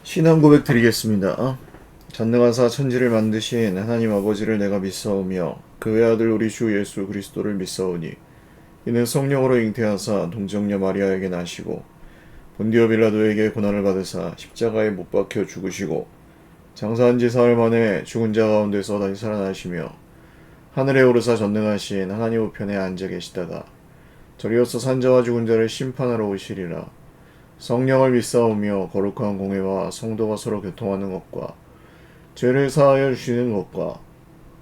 신앙 고백 드리겠습니다. 전능하사 천지를 만드신 하나님 아버지를 내가 믿사오며 그 외아들 우리 주 예수 그리스도를 믿사오니 이는 성령으로 잉태하사 동정녀 마리아에게 나시고 본디오 빌라도에게 고난을 받으사 십자가에 못 박혀 죽으시고 장사한 지 사흘 만에 죽은 자 가운데서 다시 살아나시며 하늘에 오르사 전능하신 하나님 우편에 앉아 계시다가 저리로서 산자와 죽은 자를 심판하러 오시리라. 성령을 믿사오며 거룩한 공회와 성도가 서로 교통하는 것과 죄를 사하여 주시는 것과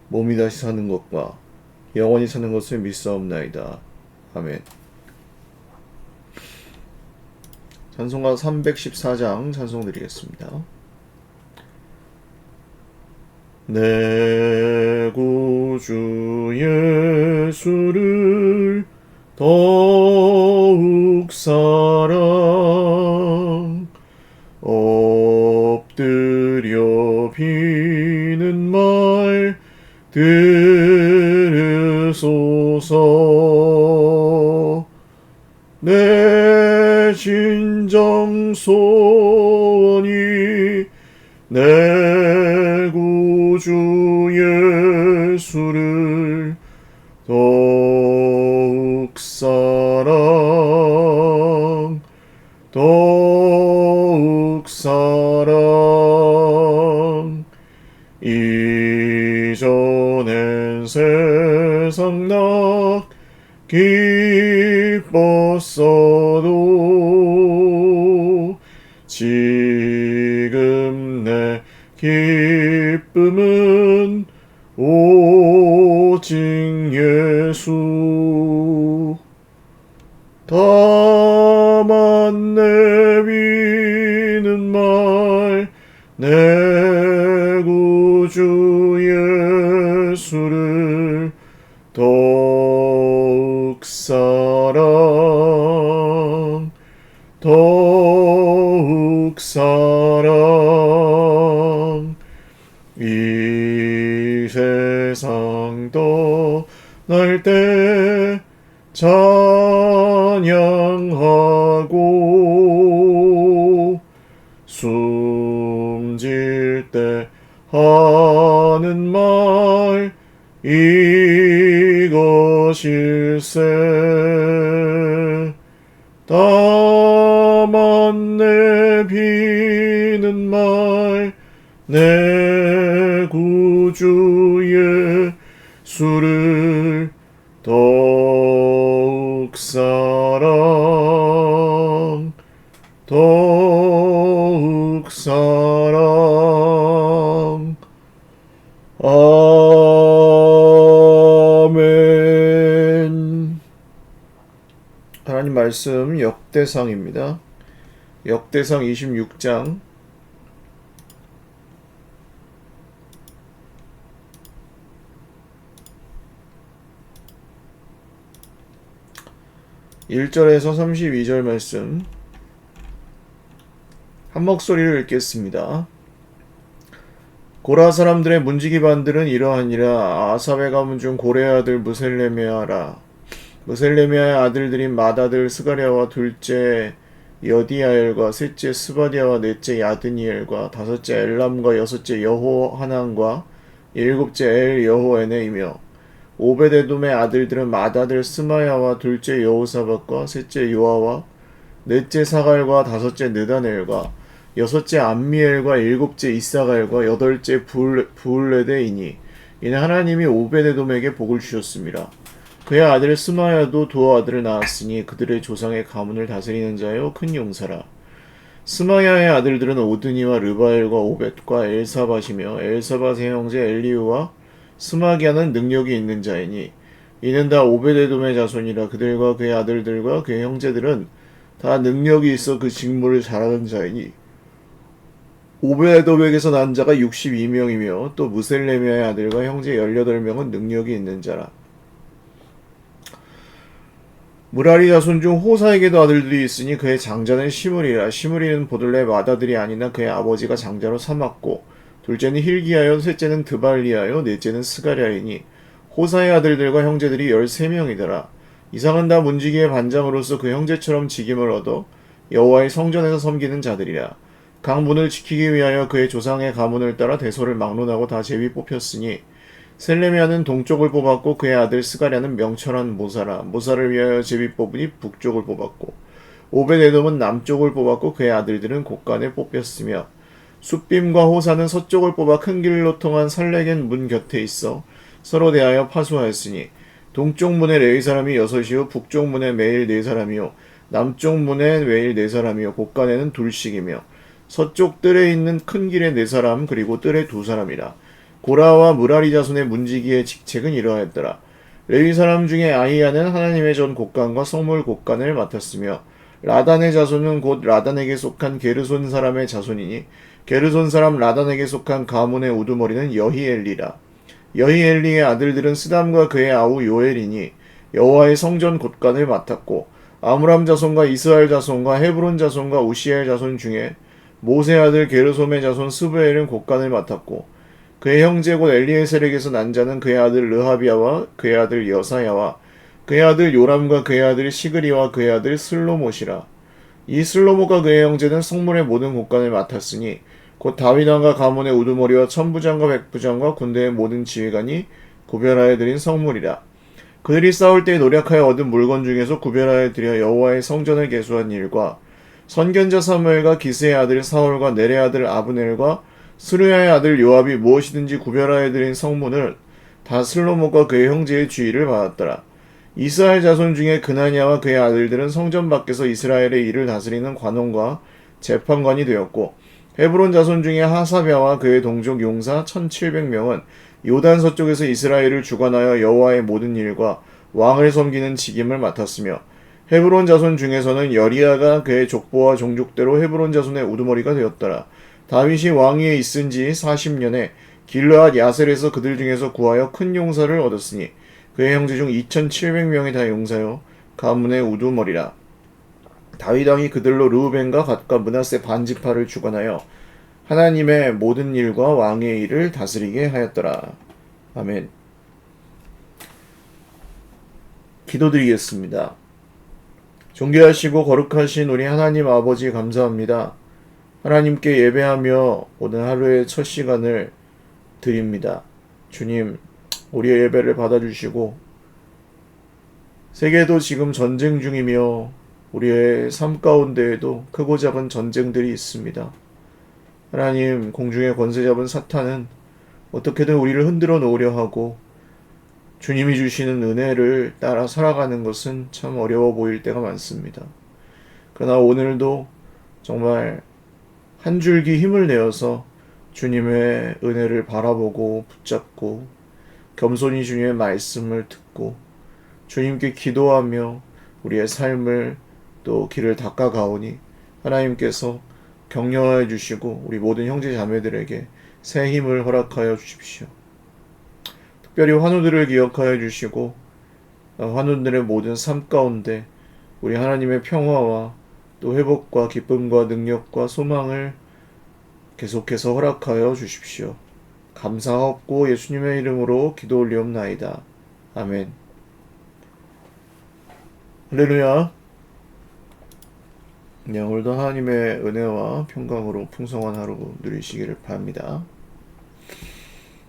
몸이 다시 사는 것과 영원히 사는 것을 믿사옵나이다. 아멘. 찬송가 314장 찬송 드리겠습니다. 내 구주 예수를 더욱 사랑 엎드려 비는 말 들으소서. 내 진정 소원이 내 구주 예수를 더욱 사랑 더욱 사랑. 이전엔 세상 낙 기뻤어도 지금 내 기쁨은 오직 예수. 다만 내비는 말 내 구주 예수를 더욱 사랑 더욱 사랑. 이 세상 떠날 때 찬양하고 숨질 때 하는 말 이것일세. 다만 내비는 말 내 구주 예수를 더욱 사랑 더욱 사랑. 아멘. 하나님 말씀 역대상입니다. 역대상 26장 1절에서 32절 말씀 한 목소리를 읽겠습니다. 고라 사람들의 문지기 반들은 이러하니라. 아삽의 가문 중 고레의 아들 무셀레메아라. 무셀레메아의 아들들인 맏아들 스가랴와 둘째 여디아엘과 셋째 스바디아와 넷째 야드니엘과 다섯째 엘람과 여섯째 여호하난과 일곱째 엘 여호에네이며 오베데돔의 아들들은 맏아들 스마야와 둘째 여호사밧과 셋째 요아와 넷째 사갈과 다섯째 느다넬과 여섯째 암미엘과 일곱째 이사갈과 여덟째 부울레데이니 이는 하나님이 오베데돔에게 복을 주셨습니다. 그의 아들 스마야도 두 아들을 낳았으니 그들의 조상의 가문을 다스리는 자요 큰 용사라. 스마야의 아들들은 오드니와 르바엘과 오벳과 엘사밧이며 엘사밧의 형제 엘리우와 스마기아는 능력이 있는 자이니 이는 다 오베데돔의 자손이라. 그들과 그의 아들들과 그의 형제들은 다 능력이 있어 그 직무를 잘하는 자이니 오베데돔에게서 난 자가 62명이며 또 무셀레미아의 아들과 형제 18명은 능력이 있는 자라. 무라리 자손 중 호사에게도 아들들이 있으니 그의 장자는 시므리라. 시므리는 보들레의 맏아들이 아니나 그의 아버지가 장자로 삼았고 둘째는 힐기야요 셋째는 드발리야요 넷째는 스가랴이니 호사의 아들들과 형제들이 13명이더라. 이상은 다 문지기의 반장으로서 그 형제처럼 직임을 얻어 여호와의 성전에서 섬기는 자들이라. 강문을 지키기 위하여 그의 조상의 가문을 따라 대소를 막론하고 다 제비 뽑혔으니 셀레미아는 동쪽을 뽑았고 그의 아들 스가랴는 명철한 모사를 위하여 제비 뽑으니 북쪽을 뽑았고 오벳에돔은 남쪽을 뽑았고 그의 아들들은 곳간에 뽑혔으며 숫빔과 호사는 서쪽을 뽑아 큰 길로 통한 살레겐 문 곁에 있어 서로 대하여 파수하였으니 동쪽 문에 레위 사람이 6이요 북쪽 문에 매일 4사람이요 남쪽 문에 매일 4사람이요 곳간에는 둘씩이며 서쪽 뜰에 있는 큰 길에 4사람 그리고 뜰에 2사람이라. 고라와 무라리 자손의 문지기의 직책은 이러하였더라. 레위 사람 중에 아히야는 하나님의 전 곳간과 성물 곳간을 맡았으며 라단의 자손은 곧 라단에게 속한 게르손 사람의 자손이니 게르손 사람 라단에게 속한 가문의 우두머리는 여히엘리라. 여히엘리의 아들들은 스담과 그의 아우 요엘이니 여호와의 성전 곳간을 맡았고 아므람 자손과 이스라엘 자손과 헤브론 자손과 우시엘 자손 중에 모세 아들 게르솜의 자손 스브엘은 곳간을 맡았고 그의 형제 곧 엘리에셀에게서 난 자는 그의 아들 르하비야와 그의 아들 여사야와 그의 아들 요람과 그의 아들 시그리와 그의 아들 슬로못이라. 이 슬로못과 그의 형제는 성문의 모든 곳간을 맡았으니 곧 다윗 왕과 가문의 우두머리와 천부장과 백부장과 군대의 모든 지휘관이 구별하여 드린 성물이라. 그들이 싸울 때에 노력하여 얻은 물건 중에서 구별하여 드려 여호와의 성전을 계수한 일과 선견자 사무엘과 기스의 아들 사울과 넬의 아들 아브넬과 스루야의 아들 요압이 무엇이든지 구별하여 드린 성문을 다 슬로못과 그의 형제의 주의를 받았더라. 이스라엘 자손 중에 그나냐와 그의 아들들은 성전 밖에서 이스라엘의 일을 다스리는 관원과 재판관이 되었고 헤브론 자손 중에 하사랴와 그의 동족 용사 1700명은 요단 서쪽에서 이스라엘을 주관하여 여호와의 모든 일과 왕을 섬기는 직임을 맡았으며 헤브론 자손 중에서는 여리야가 그의 족보와 종족대로 헤브론 자손의 우두머리가 되었더라. 다윗이 왕위에 있은 지 40년에 길르앗 야셀에서 그들 중에서 구하여 큰 용사를 얻었으니 그의 형제 중 2700명이 다 용사요 가문의 우두머리라. 다윗 왕이 그들로 르우벤과 갓과 므낫세 반지파를 주관하여 하나님의 모든 일과 왕의 일을 다스리게 하였더라. 아멘. 기도드리겠습니다. 존귀하시고 거룩하신 우리 하나님 아버지 감사합니다. 하나님께 예배하며 오늘 하루의 첫 시간을 드립니다. 주님, 우리의 예배를 받아주시고 세계도 지금 전쟁 중이며 우리의 삶 가운데에도 크고 작은 전쟁들이 있습니다. 하나님, 공중의 권세 잡은 사탄은 어떻게든 우리를 흔들어 놓으려 하고 주님이 주시는 은혜를 따라 살아가는 것은 참 어려워 보일 때가 많습니다. 그러나 오늘도 정말 한 줄기 힘을 내어서 주님의 은혜를 바라보고 붙잡고 겸손히 주님의 말씀을 듣고 주님께 기도하며 우리의 삶을 또 길을 닦아가오니 하나님께서 격려해 주시고 우리 모든 형제 자매들에게 새 힘을 허락하여 주십시오. 특별히 환우들을 기억하여 주시고 환우들의 모든 삶 가운데 우리 하나님의 평화와 또 회복과 기쁨과 능력과 소망을 계속해서 허락하여 주십시오. 감사하옵고 예수님의 이름으로 기도 올리옵나이다. 아멘. 할렐루야. 네, 오늘도 하나님의 은혜와 평강으로 풍성한 하루 누리시기를 바랍니다.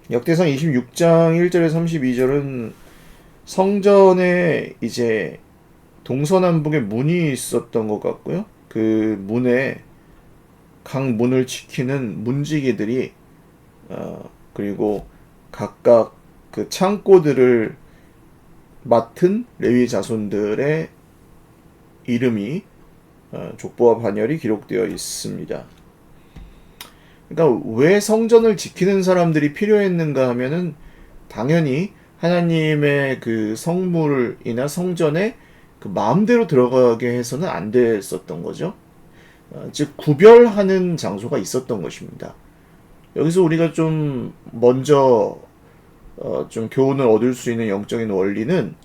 역대상 26장 1절에서 32절은 성전에 이제 동서남북에 문이 있었던 것 같고요. 그 문에 각 문을 지키는 문지기들이 그리고 각각 그 창고들을 맡은 레위 자손들의 이름이 족보와 반열이 기록되어 있습니다. 그러니까 왜 성전을 지키는 사람들이 필요했는가 하면은 당연히 하나님의 그 성물이나 성전에 그 마음대로 들어가게 해서는 안 됐었던 거죠. 즉 구별하는 장소가 있었던 것입니다. 여기서 우리가 좀 먼저 좀 교훈을 얻을 수 있는 영적인 원리는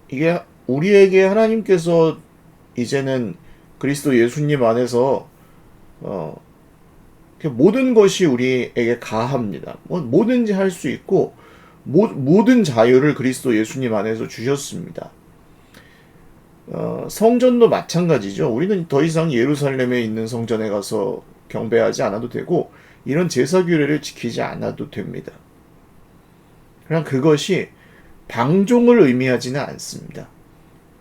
이게 우리에게 하나님께서 이제는 그리스도 예수님 안에서 모든 것이 우리에게 가합니다. 뭐든지 할 수 있고 모든 자유를 그리스도 예수님 안에서 주셨습니다. 성전도 마찬가지죠. 우리는 더 이상 예루살렘에 있는 성전에 가서 경배하지 않아도 되고 이런 제사 규례를 지키지 않아도 됩니다. 그냥 그것이 방종을 의미하지는 않습니다.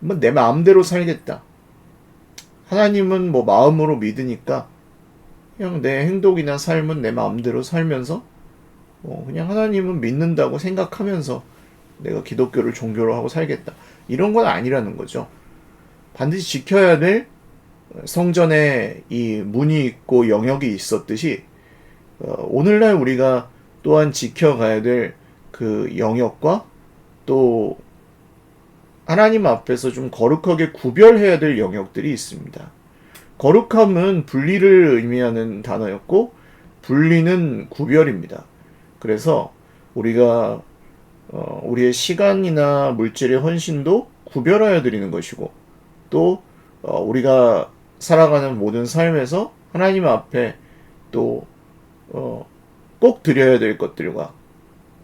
뭐 내 마음대로 살겠다. 하나님은 뭐 마음으로 믿으니까 그냥 내 행동이나 삶은 내 마음대로 살면서 그냥 하나님은 믿는다고 생각하면서 내가 기독교를 종교로 하고 살겠다. 이런 건 아니라는 거죠. 반드시 지켜야 될 성전에 이 문이 있고 영역이 있었듯이 오늘날 우리가 또한 지켜가야 될 그 영역과 또 하나님 앞에서 좀 거룩하게 구별해야 될 영역들이 있습니다. 거룩함은 분리를 의미하는 단어였고 분리는 구별입니다. 그래서 우리가 우리의 시간이나 물질의 헌신도 구별하여 드리는 것이고 또 우리가 살아가는 모든 삶에서 하나님 앞에 또 꼭 드려야 될 것들과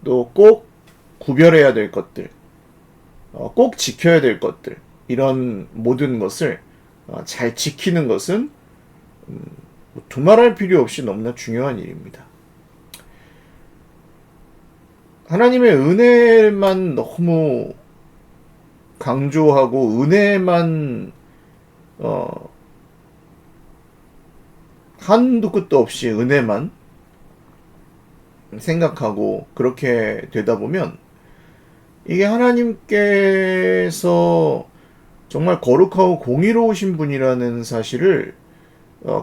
또 꼭 구별해야 될 것들, 꼭 지켜야 될 것들, 이런 모든 것을 잘 지키는 것은 두말할 필요 없이 너무나 중요한 일입니다. 하나님의 은혜만 너무 강조하고 은혜만 한도 끝도 없이 은혜만 생각하고 그렇게 되다 보면 이게 하나님께서 정말 거룩하고 공의로우신 분이라는 사실을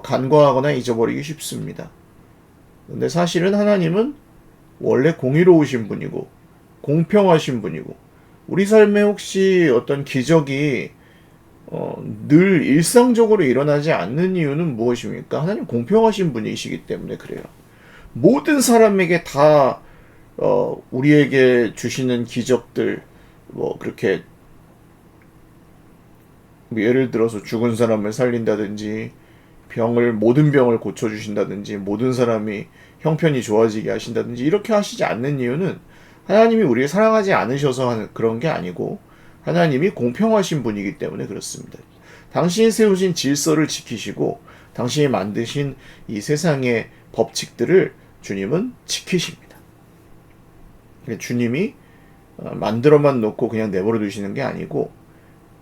간과하거나 잊어버리기 쉽습니다. 근데 사실은 하나님은 원래 공의로우신 분이고 공평하신 분이고 우리 삶에 혹시 어떤 기적이 늘 일상적으로 일어나지 않는 이유는 무엇입니까? 하나님 공평하신 분이시기 때문에 그래요. 모든 사람에게 다 우리에게 주시는 기적들 뭐 그렇게 예를 들어서 죽은 사람을 살린다든지 모든 병을 고쳐주신다든지 모든 사람이 형편이 좋아지게 하신다든지 이렇게 하시지 않는 이유는 하나님이 우리를 사랑하지 않으셔서 하는 그런 게 아니고 하나님이 공평하신 분이기 때문에 그렇습니다. 당신이 세우신 질서를 지키시고 당신이 만드신 이 세상의 법칙들을 주님은 지키십니다. 주님이 만들어만 놓고 그냥 내버려 두시는 게 아니고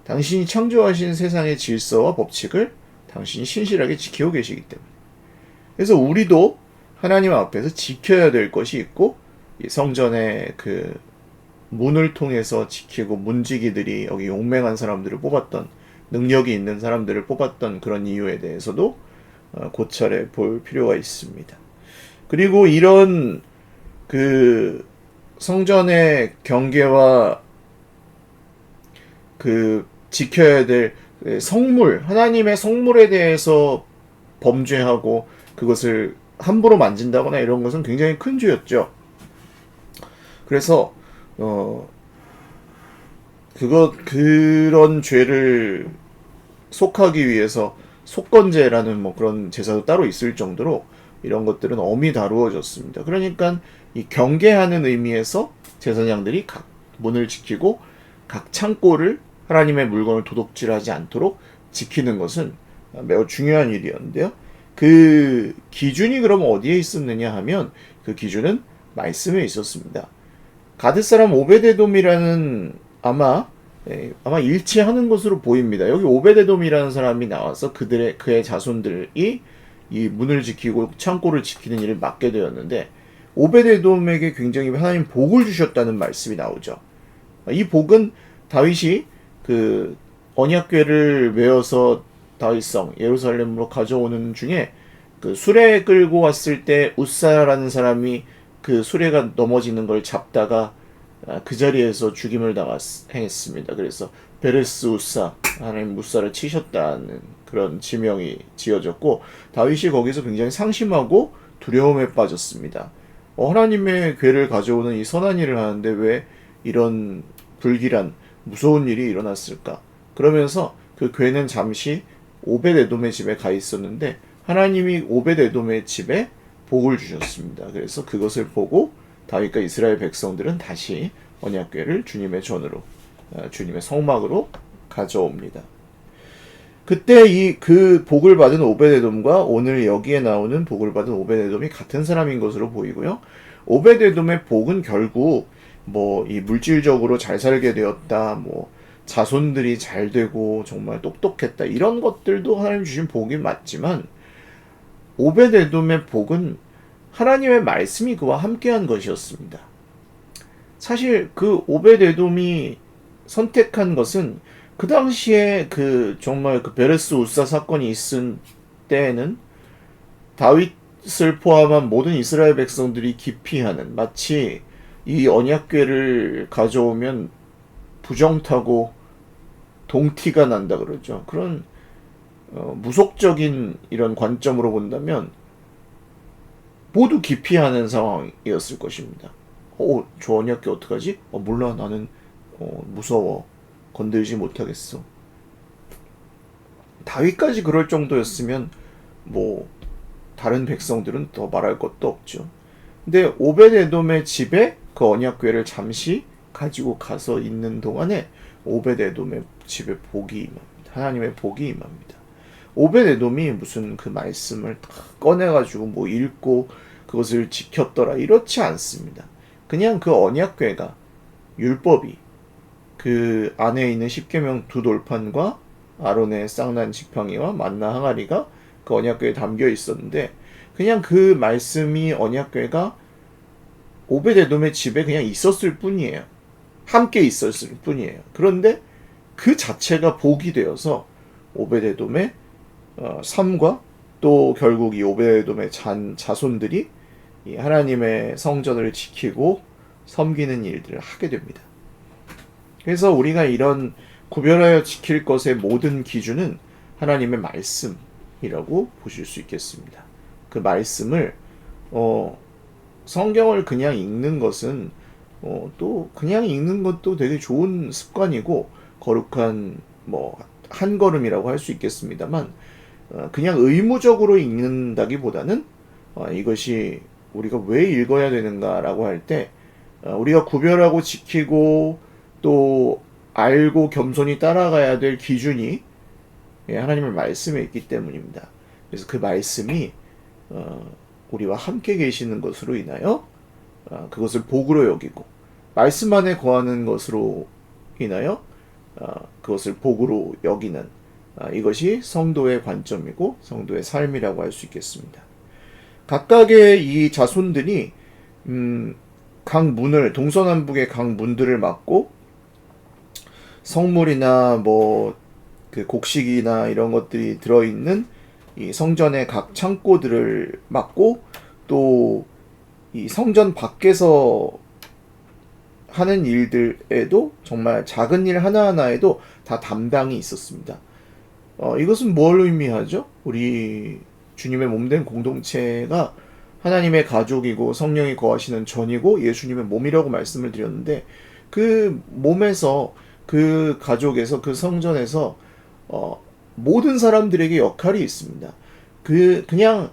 당신이 창조하신 세상의 질서와 법칙을 당신이 신실하게 지키고 계시기 때문에 그래서 우리도 하나님 앞에서 지켜야 될 것이 있고 이 성전의 그 문을 통해서 지키고 문지기들이 여기 용맹한 사람들을 뽑았던 능력이 있는 사람들을 뽑았던 그런 이유에 대해서도 고찰해 볼 필요가 있습니다. 그리고 이런 그 성전의 경계와 그 지켜야 될 성물, 하나님의 성물에 대해서 범죄하고 그것을 함부로 만진다거나 이런 것은 굉장히 큰 죄였죠. 그래서 그런 죄를 속하기 위해서 속건제라는 뭐 그런 제사도 따로 있을 정도로 이런 것들은 엄히 다루어졌습니다. 그러니까 이 경계하는 의미에서 제사장들이 각 문을 지키고 각 창고를 하나님의 물건을 도둑질하지 않도록 지키는 것은 매우 중요한 일이었는데요. 그 기준이 그럼 어디에 있었느냐 하면 그 기준은 말씀에 있었습니다. 가드 사람 오베데돔이라는 아마 일치하는 것으로 보입니다. 여기 오베데돔이라는 사람이 나와서 그의 자손들이 이 문을 지키고 창고를 지키는 일을 맡게 되었는데 오베데돔에게 굉장히 하나님 복을 주셨다는 말씀이 나오죠. 이 복은 다윗이 그 언약궤를 메어서 다윗성 예루살렘으로 가져오는 중에 그 수레 끌고 왔을 때 우사라는 사람이 그 수레가 넘어지는 걸 잡다가 그 자리에서 죽임을 당했습니다. 그래서 베레스 우사, 하나님 우사를 치셨다는 그런 지명이 지어졌고 다윗이 거기서 굉장히 상심하고 두려움에 빠졌습니다. 하나님의 궤를 가져오는 이 선한 일을 하는데 왜 이런 불길한 무서운 일이 일어났을까? 그러면서 그 궤는 잠시 오벳에돔의 집에 가 있었는데 하나님이 오벳에돔의 집에 복을 주셨습니다. 그래서 그것을 보고 다윗과 이스라엘 백성들은 다시 언약궤를 주님의 전으로 주님의 성막으로 가져옵니다. 그때 그 복을 받은 오베데돔과 오늘 여기에 나오는 복을 받은 오베데돔이 같은 사람인 것으로 보이고요. 오베데돔의 복은 결국 뭐 이 물질적으로 잘 살게 되었다, 뭐 자손들이 잘 되고 정말 똑똑했다, 이런 것들도 하나님 주신 복이 맞지만, 오베데돔의 복은 하나님의 말씀이 그와 함께한 것이었습니다. 사실 그 오베데돔이 선택한 것은 그 당시에 정말 베레스 우사 사건이 있은 때에는 다윗을 포함한 모든 이스라엘 백성들이 기피하는, 마치 이 언약궤를 가져오면 부정타고 동티가 난다 그러죠. 그런 무속적인 이런 관점으로 본다면 모두 기피하는 상황이었을 것입니다. 저 언약궤 어떡하지? 몰라, 나는 무서워, 건들지 못하겠어. 다윗까지 그럴 정도였으면 뭐 다른 백성들은 더 말할 것도 없죠. 근데 오벳에돔의 집에 그 언약궤를 잠시 가지고 가서 있는 동안에 오벳에돔의 집에 복이 임합니다. 하나님의 복이 임합니다. 오벳에돔이 무슨 그 말씀을 다 꺼내가지고 뭐 읽고 그것을 지켰더라, 이렇지 않습니다. 그냥 그 언약궤가, 율법이 그 안에 있는 십계명 두 돌판과 아론의 쌍난 지팡이와 만나 항아리가 그 언약궤에 담겨 있었는데, 그냥 그 말씀이 언약궤가 오벳에돔의 집에 그냥 있었을 뿐이에요. 함께 있었을 뿐이에요. 그런데 그 자체가 복이 되어서 오벳에돔의 삶과 또 결국 이 오벳에돔의 자손들이 이 하나님의 성전을 지키고 섬기는 일들을 하게 됩니다. 그래서 우리가 이런 구별하여 지킬 것의 모든 기준은 하나님의 말씀이라고 보실 수 있겠습니다. 그 말씀을 성경을 그냥 읽는 것은 또 그냥 읽는 것도 되게 좋은 습관이고 거룩한 한 걸음이라고 할 수 있겠습니다만, 그냥 의무적으로 읽는다기보다는 이것이 우리가 왜 읽어야 되는가라고 할 때 우리가 구별하고 지키고 또 알고 겸손히 따라가야 될 기준이 하나님의 말씀에 있기 때문입니다. 그래서 그 말씀이 우리와 함께 계시는 것으로 인하여 그것을 복으로 여기고, 말씀 안에 거하는 것으로 인하여 그것을 복으로 여기는, 이것이 성도의 관점이고 성도의 삶이라고 할 수 있겠습니다. 각각의 이 자손들이 각 문을, 동서남북의 각 문들을 맡고 성물이나 그 곡식이나 이런 것들이 들어있는 이 성전의 각 창고들을 맡고, 또 이 성전 밖에서 하는 일들에도 정말 작은 일 하나하나에도 다 담당이 있었습니다. 이것은 뭘 의미하죠? 우리 주님의 몸된 공동체가 하나님의 가족이고 성령이 거하시는 전이고 예수님의 몸이라고 말씀을 드렸는데, 그 몸에서, 그 가족에서, 그 성전에서 모든 사람들에게 역할이 있습니다. 그냥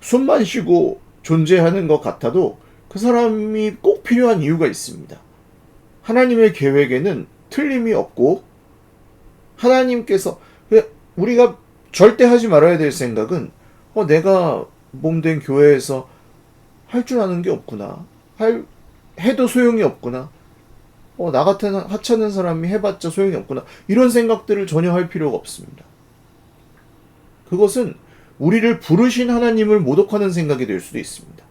숨만 쉬고 존재하는 것 같아도 그 사람이 꼭 필요한 이유가 있습니다. 하나님의 계획에는 틀림이 없고, 하나님께서, 우리가 절대 하지 말아야 될 생각은 내가 몸된 교회에서 할 줄 아는 게 없구나, 해도 소용이 없구나, 나 같은 하찮은 사람이 해봤자 소용이 없구나, 이런 생각들을 전혀 할 필요가 없습니다. 그것은 우리를 부르신 하나님을 모독하는 생각이 될 수도 있습니다.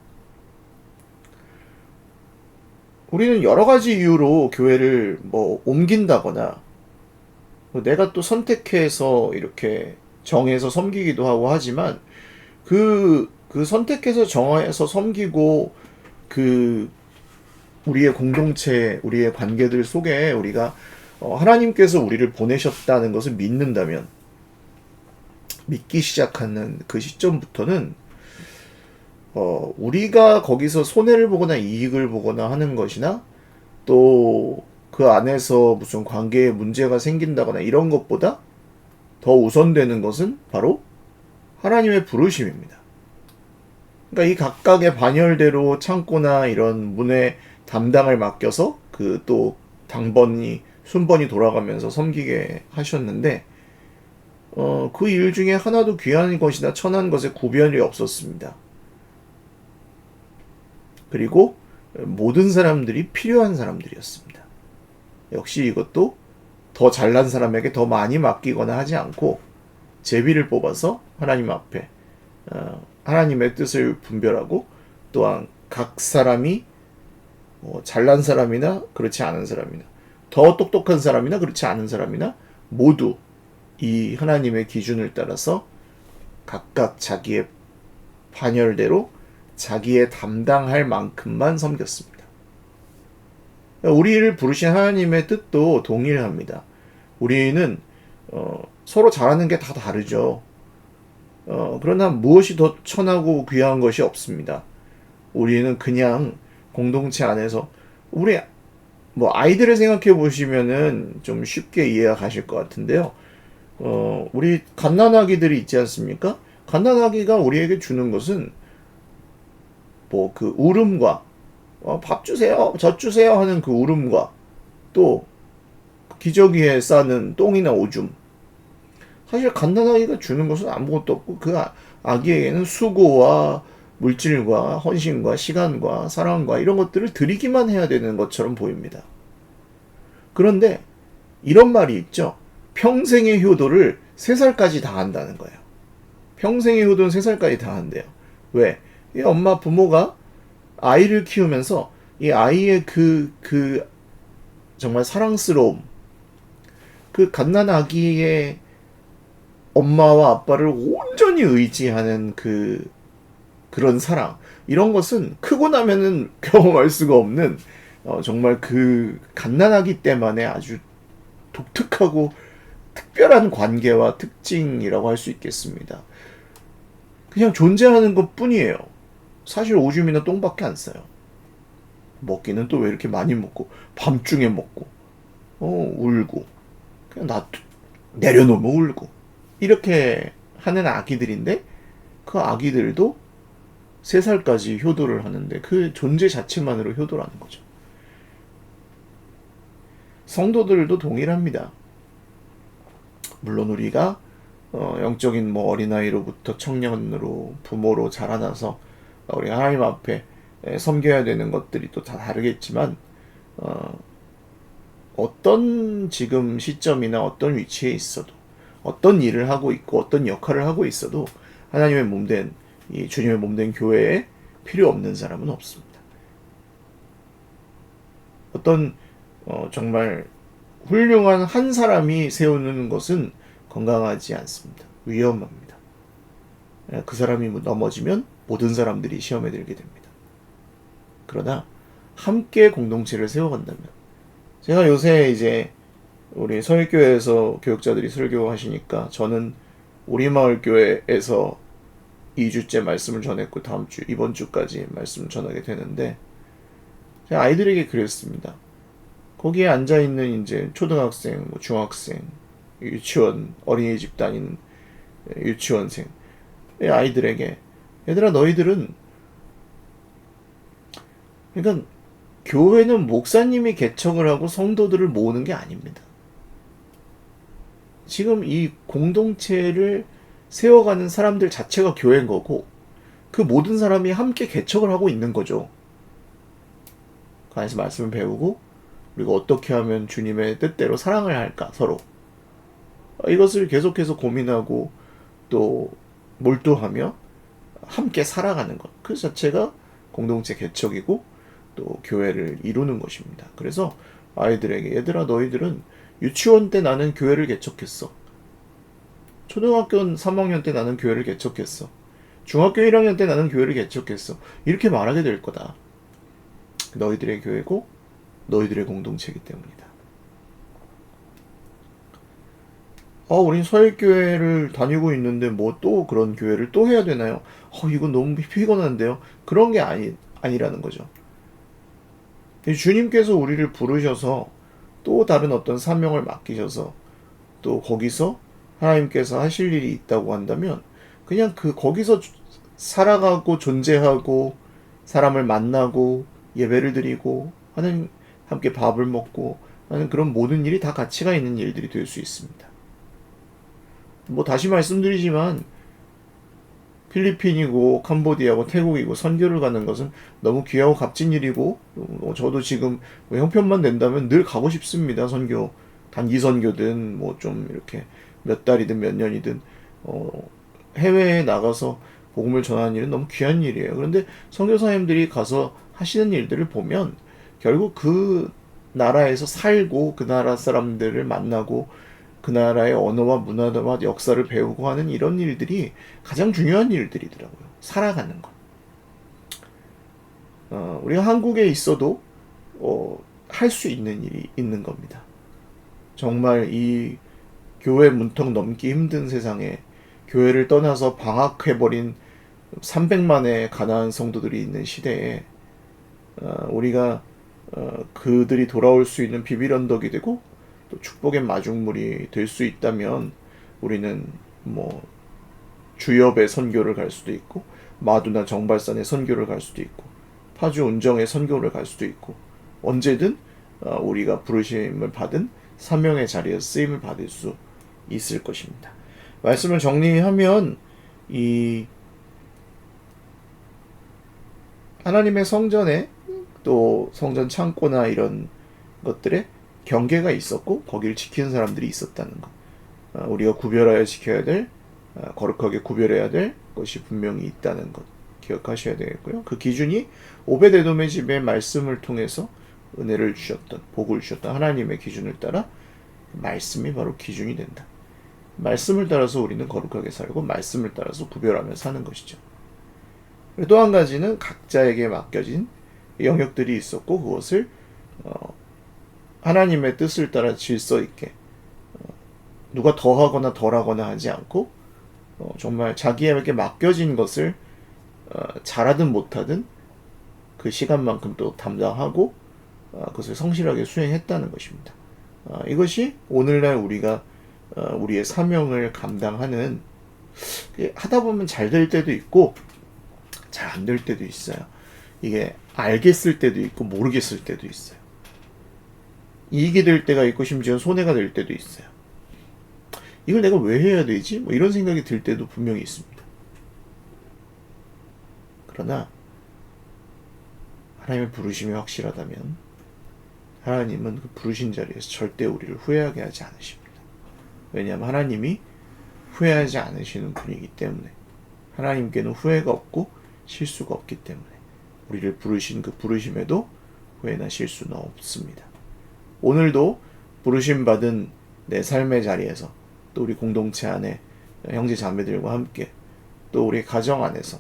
우리는 여러 가지 이유로 교회를 옮긴다거나, 내가 또 선택해서 이렇게 정해서 섬기기도 하고 하지만, 그 선택해서 정해서 섬기고 우리의 공동체, 우리의 관계들 속에 우리가 하나님께서 우리를 보내셨다는 것을 믿는다면, 믿기 시작하는 그 시점부터는 우리가 거기서 손해를 보거나 이익을 보거나 하는 것이나, 또 그 안에서 무슨 관계에 문제가 생긴다거나 이런 것보다 더 우선되는 것은 바로 하나님의 부르심입니다. 그러니까 이 각각의 반열대로 창고나 이런 문의 담당을 맡겨서 또 당번이 순번이 돌아가면서 섬기게 하셨는데 그 일 중에 하나도 귀한 것이나 천한 것에 구별이 없었습니다. 그리고 모든 사람들이 필요한 사람들이었습니다. 역시 이것도 더 잘난 사람에게 더 많이 맡기거나 하지 않고 제비를 뽑아서 하나님 앞에 하나님의 뜻을 분별하고 또한 각 사람이 잘난 사람이나 그렇지 않은 사람이나 더 똑똑한 사람이나 그렇지 않은 사람이나 모두 이 하나님의 기준을 따라서 각각 자기의 반열대로 자기의 담당할 만큼만 섬겼습니다. 우리를 부르신 하나님의 뜻도 동일합니다. 우리는 서로 잘하는 게 다 다르죠. 그러나 무엇이 더 천하고 귀한 것이 없습니다. 우리는 그냥 공동체 안에서 우리 아이들을 생각해 보시면은 좀 쉽게 이해가 가실 것 같은데요. 우리 갓난아기들이 있지 않습니까? 갓난아기가 우리에게 주는 것은 그 울음과 밥 주세요, 젖 주세요 하는 그 울음과 또 기저귀에 싸는 똥이나 오줌. 사실 갓난아기가 주는 것은 아무것도 없고 그 아기에게는 수고와 물질과 헌신과 시간과 사랑과 이런 것들을 드리기만 해야 되는 것처럼 보입니다. 그런데 이런 말이 있죠. 평생의 효도를 3살까지 다 한다는 거예요. 평생의 효도는 3살까지 다 한대요. 왜? 이 엄마 부모가 아이를 키우면서 이 아이의 그 정말 사랑스러움, 그 갓난 아기의 엄마와 아빠를 온전히 의지하는 그런 사랑, 이런 것은 크고 나면은 경험할 수가 없는 정말 그 갓난아기 때만의 아주 독특하고 특별한 관계와 특징이라고 할 수 있겠습니다. 그냥 존재하는 것 뿐이에요. 사실 오줌이나 똥밖에 안 싸요. 먹기는 또 왜 이렇게 많이 먹고 밤중에 먹고 울고 그냥 내려놓으면 울고 이렇게 하는 아기들인데 그 아기들도 3살까지 효도를 하는데 그 존재 자체만으로 효도를 하는 거죠. 성도들도 동일합니다. 물론 우리가 영적인 어린아이로부터 청년으로 부모로 자라나서 우리 하나님 앞에 섬겨야 되는 것들이 또 다 다르겠지만 어떤 지금 시점이나 어떤 위치에 있어도 어떤 일을 하고 있고 어떤 역할을 하고 있어도 하나님의 몸된 이 주님의 몸된 교회에 필요 없는 사람은 없습니다. 어떤 정말 훌륭한 한 사람이 세우는 것은 건강하지 않습니다. 위험합니다. 그 사람이 넘어지면 모든 사람들이 시험에 들게 됩니다. 그러나 함께 공동체를 세워간다면, 제가 요새 이제 우리 서일교회에서 교육자들이 설교하시니까 저는 우리 마을 교회에서 2주째 말씀을 전했고 이번 주까지 말씀을 전하게 되는데, 제가 아이들에게 그랬습니다. 거기에 앉아있는 이제 초등학생, 중학생, 유치원, 어린이집 다니는 유치원생 아이들에게, 얘들아 너희들은, 그러니까 교회는 목사님이 개척을 하고 성도들을 모으는 게 아닙니다. 지금 이 공동체를 세워가는 사람들 자체가 교회인 거고, 그 모든 사람이 함께 개척을 하고 있는 거죠. 그 안에서 말씀을 배우고, 그리고 어떻게 하면 주님의 뜻대로 사랑을 할까, 서로. 이것을 계속해서 고민하고 또 몰두하며 함께 살아가는 것. 그 자체가 공동체 개척이고 또 교회를 이루는 것입니다. 그래서 아이들에게, 얘들아 너희들은 유치원 때 나는 교회를 개척했어. 초등학교 3학년 때 나는 교회를 개척했어. 중학교 1학년 때 나는 교회를 개척했어. 이렇게 말하게 될 거다. 너희들의 교회고 너희들의 공동체이기 때문이다. 우린 서일교회를 다니고 있는데 뭐 또 그런 교회를 또 해야 되나요? 이건 너무 피곤한데요. 그런 게 아니라는 거죠. 주님께서 우리를 부르셔서 또 다른 어떤 사명을 맡기셔서 또 거기서 하나님께서 하실 일이 있다고 한다면 그냥 거기서 살아가고 존재하고 사람을 만나고 예배를 드리고 하나님 함께 밥을 먹고 하는 그런 모든 일이 다 가치가 있는 일들이 될 수 있습니다. 뭐 다시 말씀드리지만 필리핀이고 캄보디아고 태국이고 선교를 가는 것은 너무 귀하고 값진 일이고 저도 지금 뭐 형편만 된다면 늘 가고 싶습니다. 선교 단기 선교든 뭐 좀 이렇게 몇 달이든 몇 년이든 해외에 나가서 복음을 전하는 일은 너무 귀한 일이에요. 그런데 선교사님들이 가서 하시는 일들을 보면 결국 그 나라에서 살고 그 나라 사람들을 만나고 그 나라의 언어와 문화와 역사를 배우고 하는 이런 일들이 가장 중요한 일들이더라고요. 살아가는 것. 우리가 한국에 있어도 할 수 있는 일이 있는 겁니다. 정말 이 교회 문턱 넘기 힘든 세상에 교회를 떠나서 방학해버린 300만의 가난한 성도들이 있는 시대에 우리가 그들이 돌아올 수 있는 비빌 언덕이 되고 또 축복의 마중물이 될 수 있다면 우리는 뭐 주엽의 선교를 갈 수도 있고 마두나 정발산의 선교를 갈 수도 있고 파주 운정의 선교를 갈 수도 있고 언제든 우리가 부르심을 받은 사명의 자리에서 쓰임을 받을 수 있을 것입니다. 말씀을 정리하면 이 하나님의 성전에 또 성전 창고나 이런 것들에 경계가 있었고 거기를 지키는 사람들이 있었다는 것. 우리가 구별하여 지켜야 될 거룩하게 구별해야 될 것이 분명히 있다는 것 기억하셔야 되겠고요. 그 기준이 오베데돔의 집의 말씀을 통해서 은혜를 주셨던 복을 주셨던 하나님의 기준을 따라 말씀이 바로 기준이 된다. 말씀을 따라서 우리는 거룩하게 살고 말씀을 따라서 구별하며 사는 것이죠. 또 한 가지는 각자에게 맡겨진 영역들이 있었고 그것을 하나님의 뜻을 따라 질서 있게 누가 더하거나 덜하거나 하지 않고 정말 자기에게 맡겨진 것을 잘하든 못하든 그 시간만큼 또 담당하고 그것을 성실하게 수행했다는 것입니다. 이것이 오늘날 우리가 우리의 사명을 감당하는 하다 보면 잘 될 때도 있고 잘 안 될 때도 있어요. 이게 알겠을 때도 있고 모르겠을 때도 있어요. 이익이 될 때가 있고 심지어 손해가 될 때도 있어요. 이걸 내가 왜 해야 되지? 뭐 이런 생각이 들 때도 분명히 있습니다. 그러나 하나님의 부르심이 확실하다면 하나님은 그 부르신 자리에서 절대 우리를 후회하게 하지 않으십니다. 왜냐하면 하나님이 후회하지 않으시는 분이기 때문에 하나님께는 후회가 없고 실수가 없기 때문에 우리를 부르신 그 부르심에도 후회나 실수는 없습니다. 오늘도 부르심 받은 내 삶의 자리에서 또 우리 공동체 안에 형제 자매들과 함께 또 우리 가정 안에서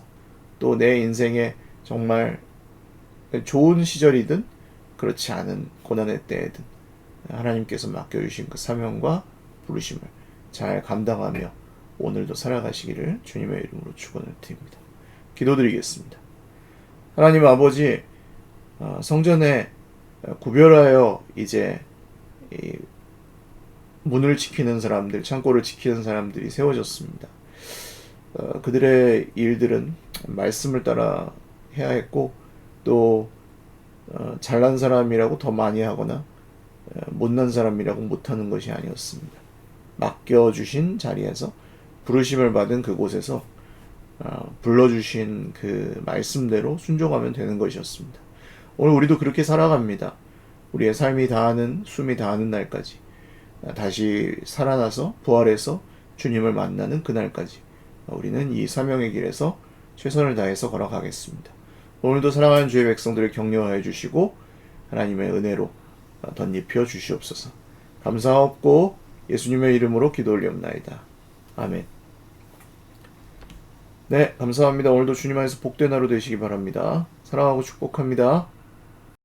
또 내 인생에 정말 좋은 시절이든 그렇지 않은 고난의 때에든 하나님께서 맡겨주신 그 사명과 부르심을 잘 감당하며 오늘도 살아가시기를 주님의 이름으로 축원을 드립니다. 기도드리겠습니다. 하나님 아버지, 성전에 구별하여 이제 이 문을 지키는 사람들, 창고를 지키는 사람들이 세워졌습니다. 그들의 일들은 말씀을 따라 해야 했고 또 잘난 사람이라고 더 많이 하거나 못난 사람이라고 못하는 것이 아니었습니다. 맡겨주신 자리에서 부르심을 받은 그곳에서 불러주신 그 말씀대로 순종하면 되는 것이었습니다. 오늘 우리도 그렇게 살아갑니다. 우리의 삶이 다하는 숨이 다하는 날까지 다시 살아나서 부활해서 주님을 만나는 그날까지 우리는 이 사명의 길에서 최선을 다해서 걸어가겠습니다. 오늘도 사랑하는 주의 백성들을 격려하여 주시고 하나님의 은혜로 덧입혀 주시옵소서. 감사하옵고 예수님의 이름으로 기도 올리옵나이다. 아멘. 네, 감사합니다. 오늘도 주님 안에서 복된 하루 되시기 바랍니다. 사랑하고 축복합니다.